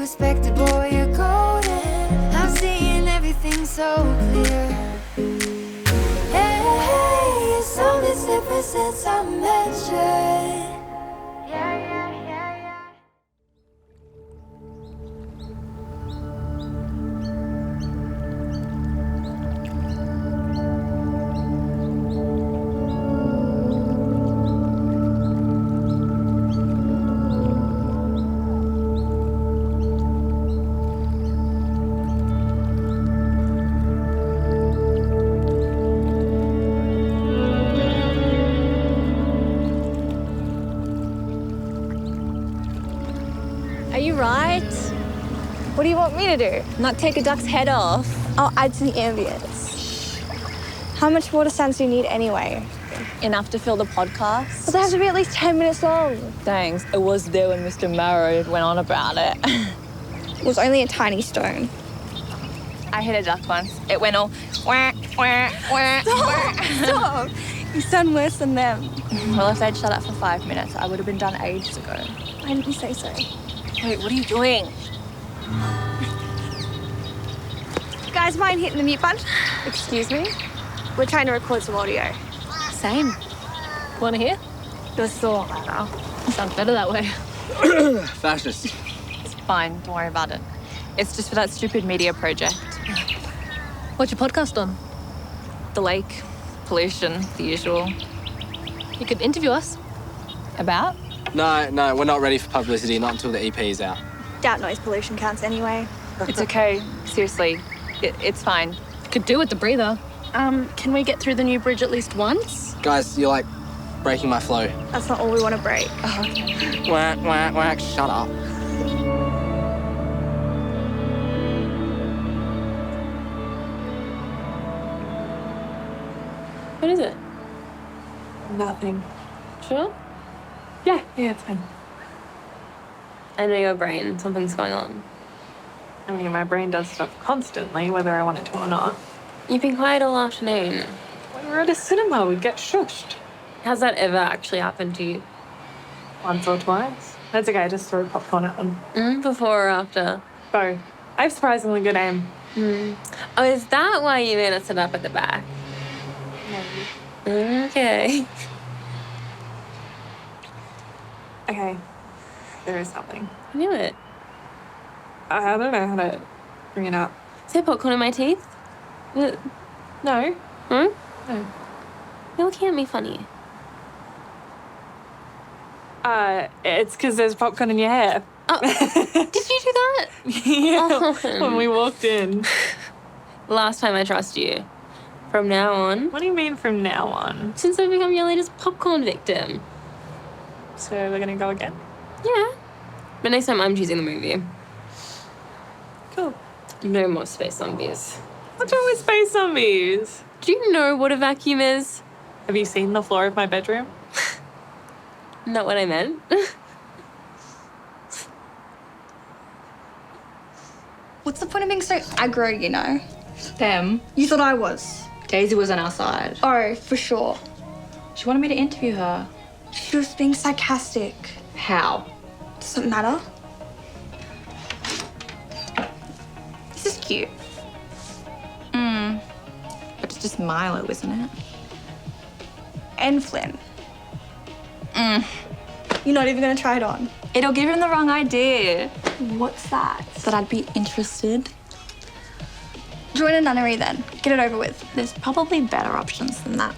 respectable, you're golden. I'm seeing everything so clear. Hey, hey, it's only different since I met you. Are you right? What do you want me to do? Not take a duck's head off. I'll add to the ambience. How much water sounds do you need anyway? Enough to fill the podcast. Well, they have to be at least 10 minutes long. Thanks. I was there when Mr. Marrow went on about it. It was only a tiny stone. I hit a duck once. It went all wah, wah, wah, wah. Stop! You sound worse than them. Well, if they'd shut up for 5 minutes, I would have been done ages ago. Why didn't you say so? Wait, what are you doing? You guys mind hitting the mute button? Excuse me? We're trying to record some audio. Same. Want to hear? You're so loud. Sounds better that way. Fascist. It's fine. Don't worry about it. It's just for that stupid media project. What's your podcast on? The lake, pollution, the usual. You could interview us. About? No, we're not ready for publicity, not until the EP is out. Doubt noise pollution counts anyway. It's okay. Seriously. It's fine. Could do with the breather. Can we get through the new bridge at least once? Guys, you're like breaking my flow. That's not all we want to break. Whack, whack, whack, shut up. What is it? Nothing. Sure? Yeah, it's fine. I know your brain. Something's going on. I mean, my brain does stuff constantly, whether I want it to or not. You've been quiet all afternoon. When we're at a cinema, we get shushed. Has that ever actually happened to you? Once or twice. That's okay, just throw popcorn at them. Before or after? Both. I have surprisingly good aim. Oh, is that why you made us sit up at the back? Okay. Okay, there is something. I knew it. I don't know how to bring it up. Is there popcorn in my teeth? No. Hmm? No. You're looking at me funny. It's because there's popcorn in your hair. Oh, did you do that? Yeah, when we walked in. Last time I trust you. From now on, What do you mean from now on? since I've become your latest popcorn victim. So we're gonna go again? Yeah. But next time I'm choosing the movie. Cool. No more space zombies. What's wrong with space zombies? Do you know what a vacuum is? Have you seen the floor of my bedroom? Not what I meant. What's the point of being so aggro, you know? Them. You thought I was. Daisy was on our side. Oh, for sure. She wanted me to interview her. She was being sarcastic. How? Doesn't matter. This is cute. But it's just Milo, isn't it? And Flynn. You're not even gonna try it on. It'll give him the wrong idea. What's that? That I'd be interested. Join a nunnery then. Get it over with. There's probably better options than that.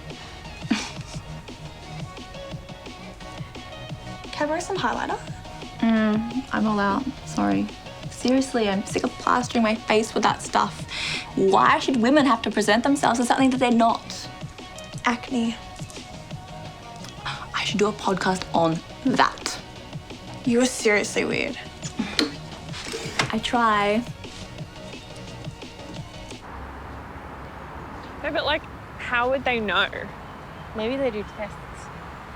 Can I borrow some highlighter? I'm all out. Sorry. Seriously, I'm sick of plastering my face with that stuff. Why should women have to present themselves as something that they're not? Acne. I should do a podcast on that. You are seriously weird. I try. No, but like, how would they know? Maybe they do tests.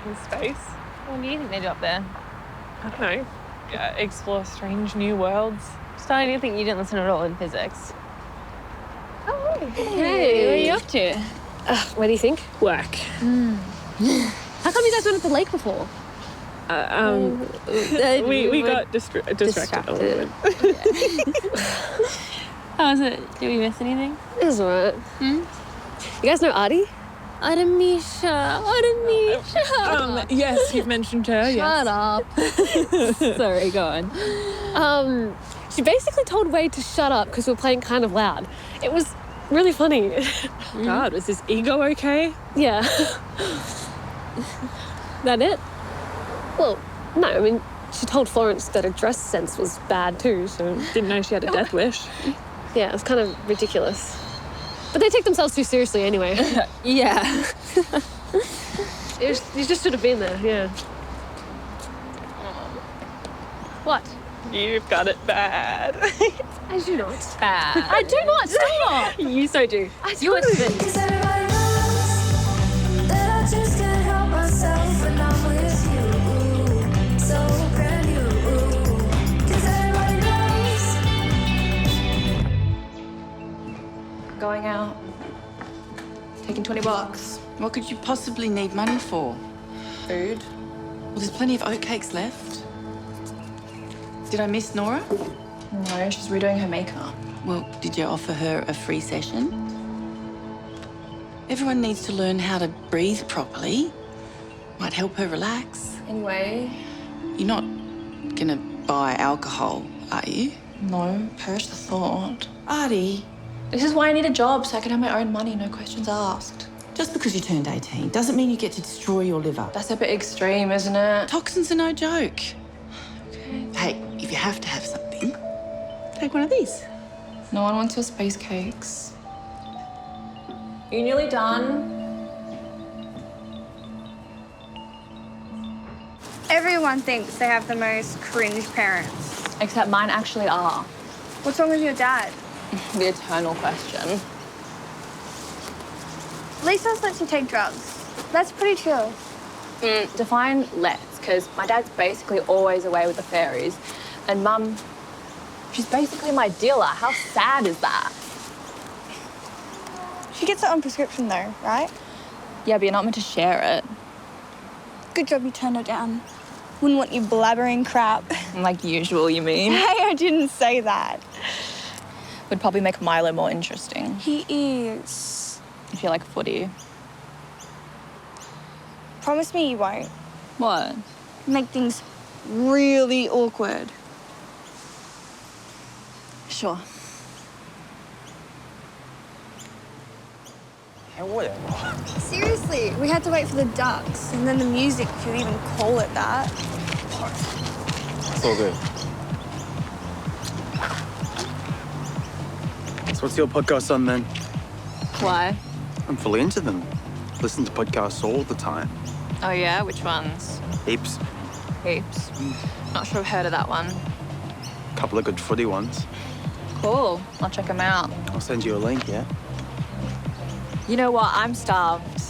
In space? What do you think they do up there? I don't know. Explore strange new worlds. Starting to think you didn't listen at all in physics. Hey, what are you up to? What do you think? Work. How come you guys weren't at the lake before? We got distracted a little bit. How was it? Did we miss anything? It was alright. You guys know Artie? Artemisha. Yes, you've mentioned her. Shut up. Sorry, go on. She basically told Wade to shut up because we were playing kind of loud. It was really funny. God, was his ego okay? Yeah. That it? Well, no, I mean, she told Florence that her dress sense was bad too, so... Didn't know she had a death wish. Yeah, it was kind of ridiculous. But they take themselves too seriously anyway. Yeah. You just should have been there, yeah. What? You've got it bad. I do not. Bad. I do not, stop! You so do. I do. Cause everybody knows that I just can't help myself when I'm with you. So brand new. Cause everybody knows. Going out. Taking $20. What could you possibly need money for? Food. Well, there's plenty of oatcakes left. Did I miss Nora? No, she's redoing her makeup. Well, did you offer her a free session? Everyone needs to learn how to breathe properly. Might help her relax. Anyway, You're not gonna buy alcohol, are you? no, perish the thought. Artie, This is why I need a job, so I can have my own money, no questions asked. just because you turned 18 doesn't mean you get to destroy your liver. That's a bit extreme, isn't it? Toxins are no joke. Okay. Hey, if you have to have something, take one of these. No one wants your space cakes. You nearly done? Everyone thinks they have the most cringe parents. Except mine actually are. What's wrong with your dad? The eternal question. Lisa lets you take drugs. That's pretty chill. Define lets, because my dad's basically always away with the fairies. And Mum, she's basically my dealer. How sad is that? She gets her own prescription though, right? Yeah, but you're not meant to share it. Good job you turned her down. Wouldn't want you blabbering crap. Like usual, you mean? Hey, I didn't say that. Would probably make Milo more interesting. He is. If you like footy. Promise me you won't. What? Make things really awkward. Sure. Seriously, we had to wait for the ducks, and then the music, if you even call it that. It's all good. So what's your podcast on then? Why? I'm fully into them. Listen to podcasts all the time. Oh yeah, which ones? Heaps. Heaps. Not sure I've heard of that one. Couple of good footy ones. Cool. I'll check them out. I'll send you a link, yeah? You know what? I'm starved.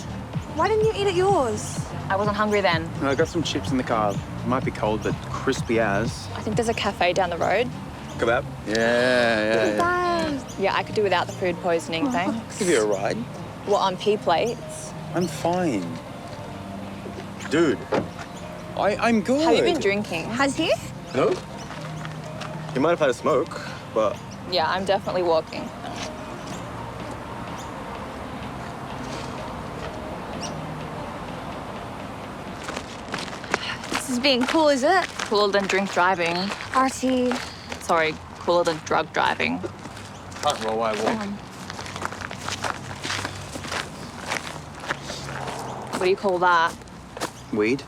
Why didn't you eat at yours? I wasn't hungry then. I got some chips in the car. It might be cold, but crispy as. I think there's a cafe down the road. Kebab? Yeah. Yeah, I could do without the food poisoning, thanks. Give you a ride. What, on pea plates? I'm fine. Dude, I'm good. Have you been drinking? Has he? No? You might have had a smoke, but... Yeah, I'm definitely walking. This is being cool, is it? Cooler than drink driving. Artie. Sorry, cooler than drug driving. Can't roll while I walk. What do you call that? Weed?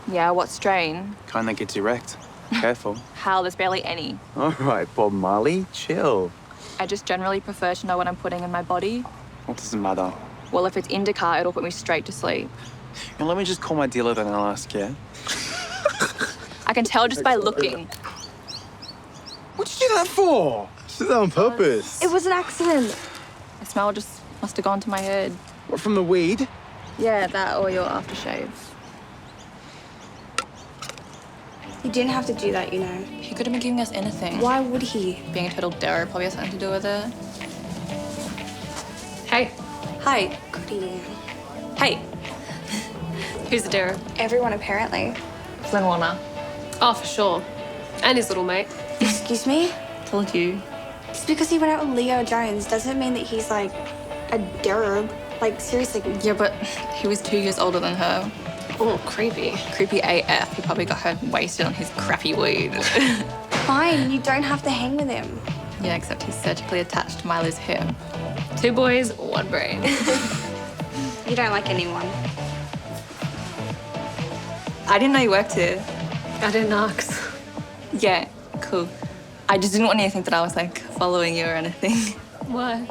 Yeah, what strain? Kind that gets you wrecked. Careful. Hell, there's barely any. All right, Bob Marley, chill. I just generally prefer to know what I'm putting in my body. What does it matter? Well, if it's indica, it'll put me straight to sleep. And let me just call my dealer then and I'll ask, yeah? I can tell just by looking. What'd you do that for? She did that on purpose. It was an accident. The smell just must have gone to my head. What, from the weed? Yeah, that or your aftershave. He didn't have to do that, you know. He could have been giving us anything. Why would he? Being a total dare probably has something to do with it. Hey. Hi. Goody. Hey. Who's the dare? Everyone, apparently. Flynn Warner. Oh, for sure. And his little mate. Excuse me? Told you. Just because he went out with Leo Jones doesn't mean that he's like a derb. Like, seriously. Yeah, but he was 2 years older than her. Oh, creepy. Creepy AF. He probably got her wasted on his crappy weed. Fine, you don't have to hang with him. Yeah, except he's surgically attached to Milo's hip. 2 boys, 1 brain. You don't like anyone. I didn't know you worked here. I didn't ask. Yeah, cool. I just didn't want you to think that I was like following you or anything. Why?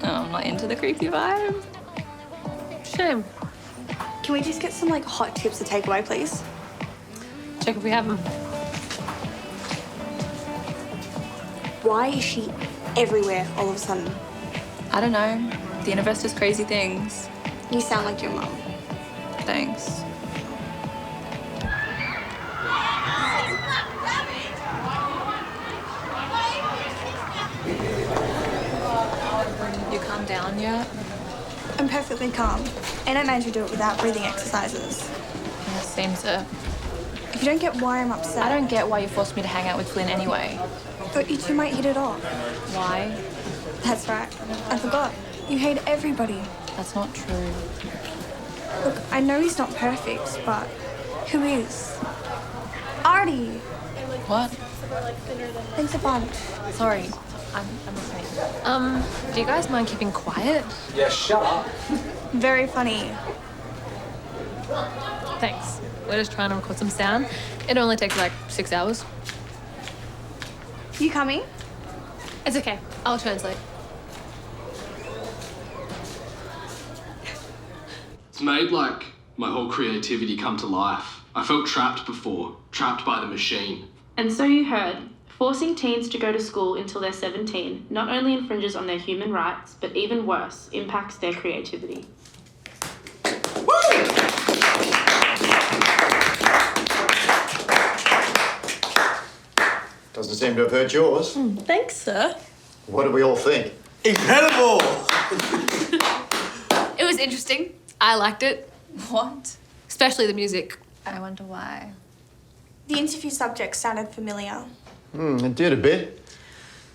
No, I'm not into the creepy vibe. Shame. Can we just get some like hot tips to take away, please? Check if we have them. Why is she everywhere all of a sudden? I don't know. The universe does crazy things. You sound like your mum. Thanks. You calm down yet? I'm perfectly calm. And I managed to do it without breathing exercises. Yeah, same to. If you don't get why I'm upset. I don't get why you forced me to hang out with Flynn anyway. But you two might hit it off. Why? That's right. I forgot. You hate everybody. That's not true. Look, I know he's not perfect, but who is? Artie! What? Thanks a bunch. Sorry. I'm listening. Do you guys mind keeping quiet? Yeah, shut up. Very funny. Thanks. We're just trying to record some sound. It only takes like 6 hours. You coming? It's okay. I'll translate. It's made like my whole creativity come to life. I felt trapped before, trapped by the machine. And so you heard. Forcing teens to go to school until they're 17 not only infringes on their human rights, but even worse, impacts their creativity. Doesn't seem to have hurt yours. Thanks, sir. What do we all think? Incredible! It was interesting. I liked it. What? Especially the music. I wonder why. The interview subject sounded familiar. It did a bit.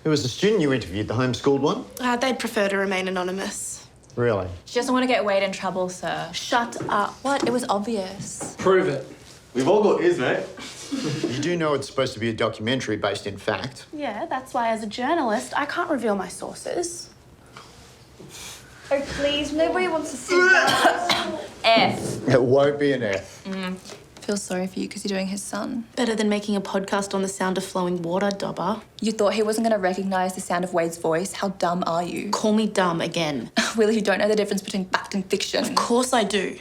Who was the student you interviewed, the homeschooled one? They'd prefer to remain anonymous. Really? She doesn't want to get Wade in trouble, sir. Shut up. What? It was obvious. Prove it. We've all got ears, mate. You do know it's supposed to be a documentary based in fact. Yeah, that's why as a journalist, I can't reveal my sources. Oh, please. Nobody wants to see that. F. It won't be an F. Feel sorry for you because you're doing his son. Better than making a podcast on the sound of flowing water, Dobber. You thought he wasn't going to recognise the sound of Wade's voice? How dumb are you? Call me dumb again. Really, you don't know the difference between fact and fiction. Of course I do.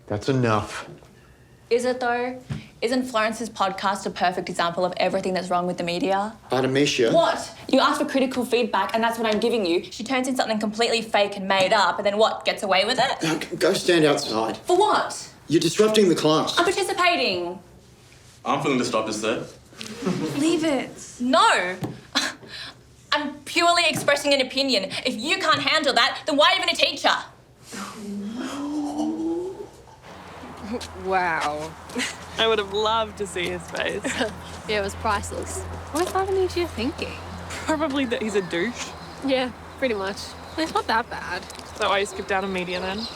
That's enough. Is it though? Isn't Florence's podcast a perfect example of everything that's wrong with the media? Artemisia. What? You asked for critical feedback and that's what I'm giving you. She turns in something completely fake and made up and then what? Gets away with it? Now, go stand outside. For what? You're disrupting the class. I'm participating. I'm feeling to stop this there. Leave it. No. I'm purely expressing an opinion. If you can't handle that, then why even a teacher? Wow. I would have loved to see his face. Yeah, it was priceless. What's happening to your thinking? Probably that he's a douche. Yeah, pretty much. It's not that bad. Is that why you skipped out on media then?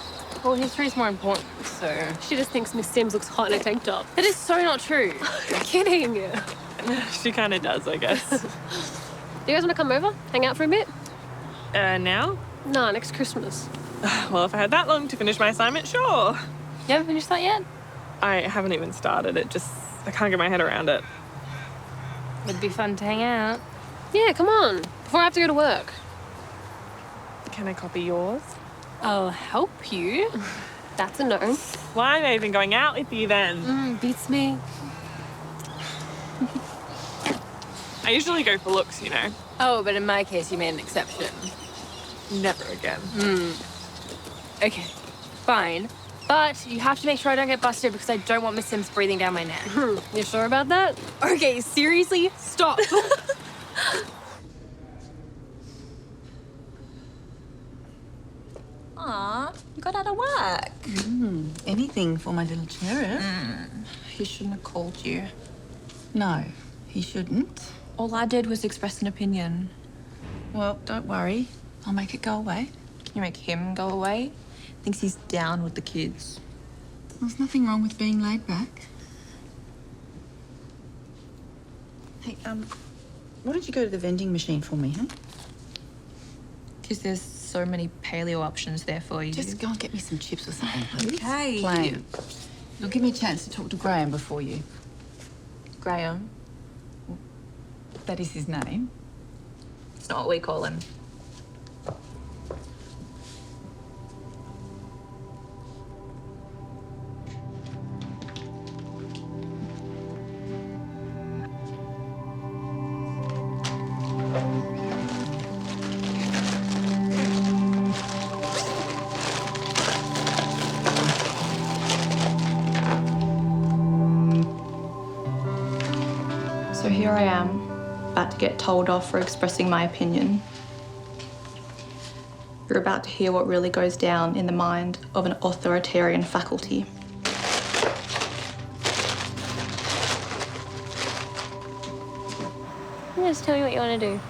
Well, history's more important, so... She just thinks Miss Sims looks hot in a tank top. That is so not true. You're kidding. She kind of does, I guess. Do you guys want to come over? Hang out for a bit? Now? Nah, next Christmas. Well, if I had that long to finish my assignment, sure. You haven't finished that yet? I haven't even started. I can't get my head around it. Would be fun to hang out. Yeah, come on. Before I have to go to work. Can I copy yours? I'll help you. That's a no. Why am I even going out with you then? Beats me. I usually go for looks, you know. Oh, but in my case, you made an exception. Never again. Okay, fine. But you have to make sure I don't get busted because I don't want Miss Sims breathing down my neck. You sure about that? Okay, seriously? Stop. Aw, you got out of work. Anything for my little cherub. He shouldn't have called you. No, he shouldn't. All I did was express an opinion. Well, don't worry. I'll make it go away. Can you make him go away? Thinks he's down with the kids. There's nothing wrong with being laid back. Hey, what did you go to the vending machine for me, huh? Because there's so many paleo options there for you. Just go and get me some chips or something, please. Okay. Plain. Now give me a chance to talk to Graham before you. Graham. That is his name. It's not what we call him. So here I am, about to get told off for expressing my opinion. You're about to hear what really goes down in the mind of an authoritarian faculty. Just tell me what you want to do.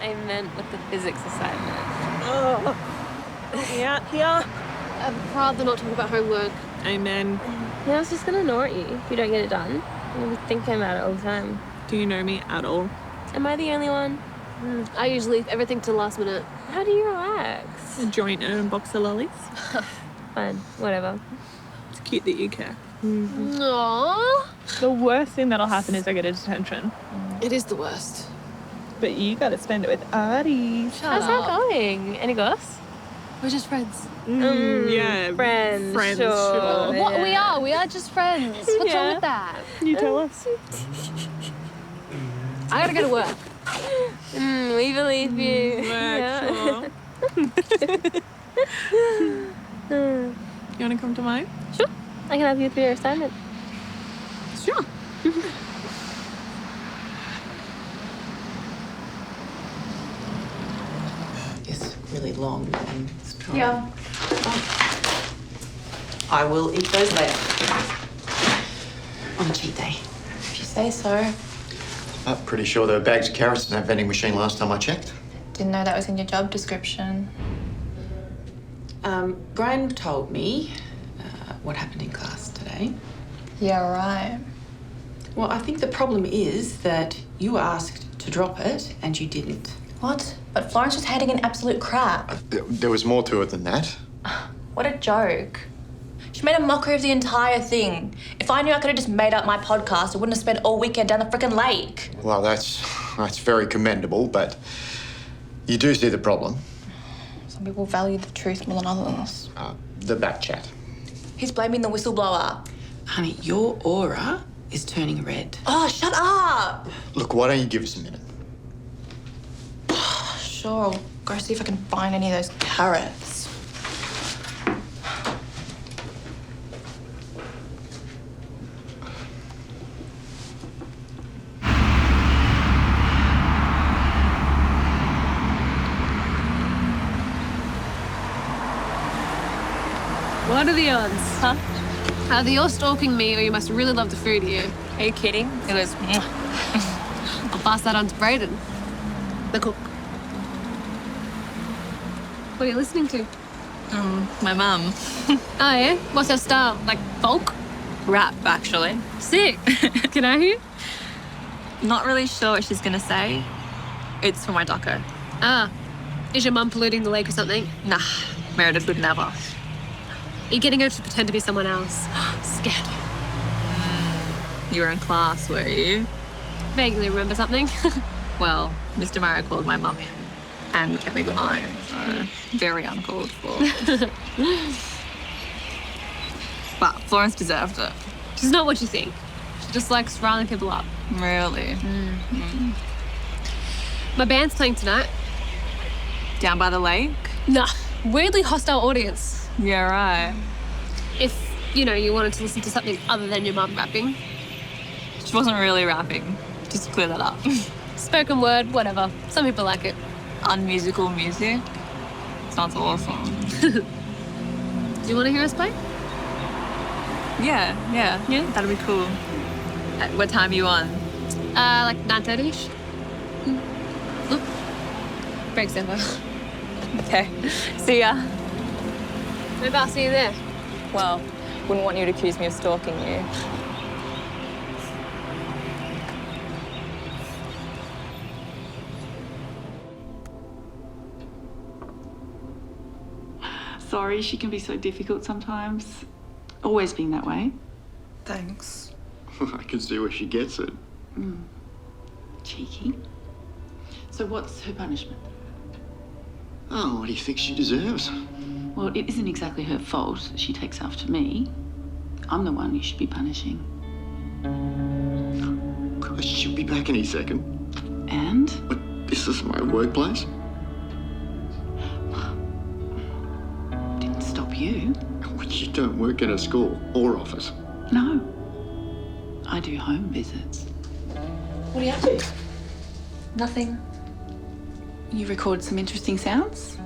I meant with the physics assignment. Oh. Yeah. I'd rather not talk about homework. Amen. Yeah, I was just gonna ignore it you if you don't get it done. I'm thinking about it all the time. Do you know me at all? Am I the only one? I usually leave everything to the last minute. How do you relax? A joint and a box of lollies? Fine, whatever. It's cute that you care. Aww. The worst thing that'll happen is I get a detention. It is the worst. But you gotta spend it with Artie. How's that going? Any goss? We're just friends. Yeah. Friends, sure. Yeah. We are just friends. What's wrong with that? You tell us. I gotta go to work. We believe you. Sure. You wanna come to mine? Sure. I can help you with your assignment. Sure. It's really long and strong. Yeah. I will eat those later. On a cheat day. If you say so. I'm pretty sure there were bags of carrots in that vending machine last time I checked. Didn't know that was in your job description. Brian told me what happened in class today. Yeah, right. Well, I think the problem is that you asked to drop it and you didn't. What? But Florence was handing in absolute crap. There was more to it than that. What a joke. She made a mockery of the entire thing. If I knew, I could have just made up my podcast. I wouldn't have spent all weekend down the frickin' lake. Well, that's very commendable, but you do see the problem. Some people value the truth more than others. The back chat. He's blaming the whistleblower. Honey, your aura is turning red. Oh, shut up! Look, why don't you give us a minute? Sure, I'll go see if I can find any of those carrots. What are the odds? Huh? Either you're stalking me or you must really love the food here. Are you kidding? It was... I'll pass that on to Brayden, the cook. What are you listening to? My mum. Oh, yeah? What's her style? Like folk? Rap, actually. Sick. Can I hear? Not really sure what she's gonna say. It's for my doco. Ah. Is your mum polluting the lake or something? Nah, Meredith would never. Are you getting her to pretend to be someone else? Scared. You were in class, were you? Vaguely remember something. Well, Mr. Mara called my mum in and kept me behind, so very uncalled for. But Florence deserved it. She's not what you think. She just likes riling people up. Really? My band's playing tonight. Down by the lake? Nah, weirdly hostile audience. Yeah, right. If, you wanted to listen to something other than your mum rapping. She wasn't really rapping. Just to clear that up. Spoken word, whatever. Some people like it. Unmusical music? Sounds awesome. Do you want to hear us play? Yeah. That'd be cool. What time are you on? Like 9:30ish. Look. Break's over. Okay. See ya. Maybe I'll see you there. Well, wouldn't want you to accuse me of stalking you. Sorry, she can be so difficult sometimes. Always been that way. Thanks. I can see where she gets it. Cheeky. So what's her punishment? Oh, what do you think she deserves? Well, it isn't exactly her fault that she takes after me. I'm the one you should be punishing. She'll be back any second. And? But this is my workplace. Didn't stop you. You don't work in a school or office. No. I do home visits. What do you have to? Nothing. You record some interesting sounds?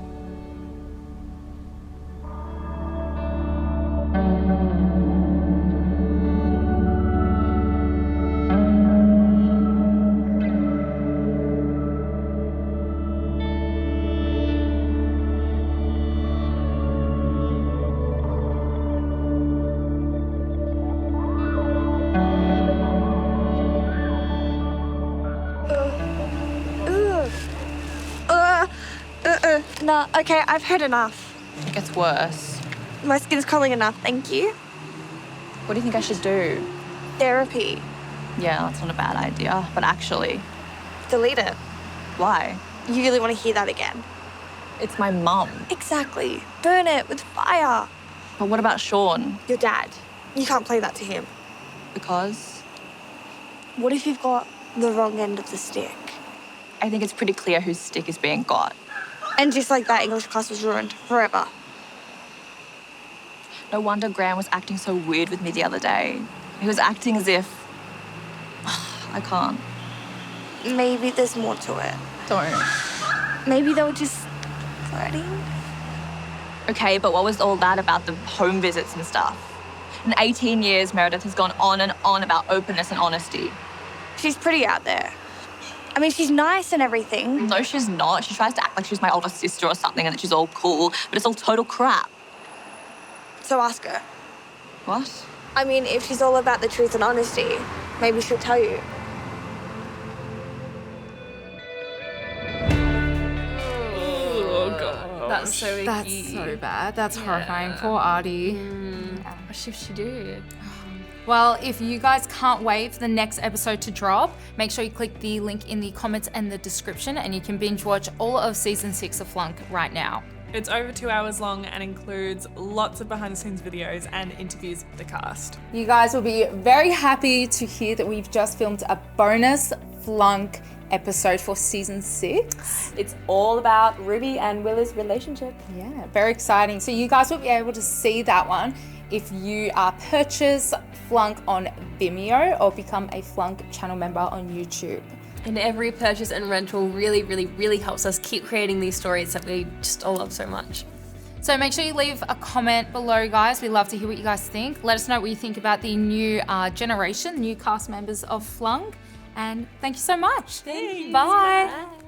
No, okay, I've heard enough. It gets worse. My skin's crawling enough, thank you. What do you think I should do? Therapy. Yeah, that's not a bad idea. But actually, Delete it. why? You really want to hear that again? It's my mum. Exactly. Burn it with fire. But what about Sean? Your dad. You can't play that to him. Because What if you've got the wrong end of the stick? I think it's pretty clear whose stick is being got. And just like that, English class was ruined forever. No wonder Graham was acting so weird with me the other day. He was acting as if... I can't. Maybe there's more to it. Don't. Maybe they were just flirting. Okay, but what was all that about the home visits and stuff? In 18 years, Meredith has gone on and on about openness and honesty. She's pretty out there. I mean, she's nice and everything. No, she's not. She tries to act like she's my older sister or something and that she's all cool, but it's all total crap. So ask her. What? I mean, if she's all about the truth and honesty, maybe she'll tell you. Oh, God. That's so icky. That's so bad. That's horrifying. Poor Artie. What should she do? Well, if you guys can't wait for the next episode to drop, make sure you click the link in the comments and the description and you can binge watch all of season 6 of Flunk right now. It's over 2 hours long and includes lots of behind the scenes videos and interviews with the cast. You guys will be very happy to hear that we've just filmed a bonus Flunk episode for season 6. It's all about Ruby and Willa's relationship. Yeah, very exciting. So you guys will be able to see that one if you purchase Flunk on Vimeo or become a Flunk channel member on YouTube. And every purchase and rental really, really, really helps us keep creating these stories that we just all love so much. So make sure you leave a comment below, guys. We love to hear what you guys think. Let us know what you think about the new generation, the new cast members of Flunk. And thank you so much. Thanks. Bye. Bye.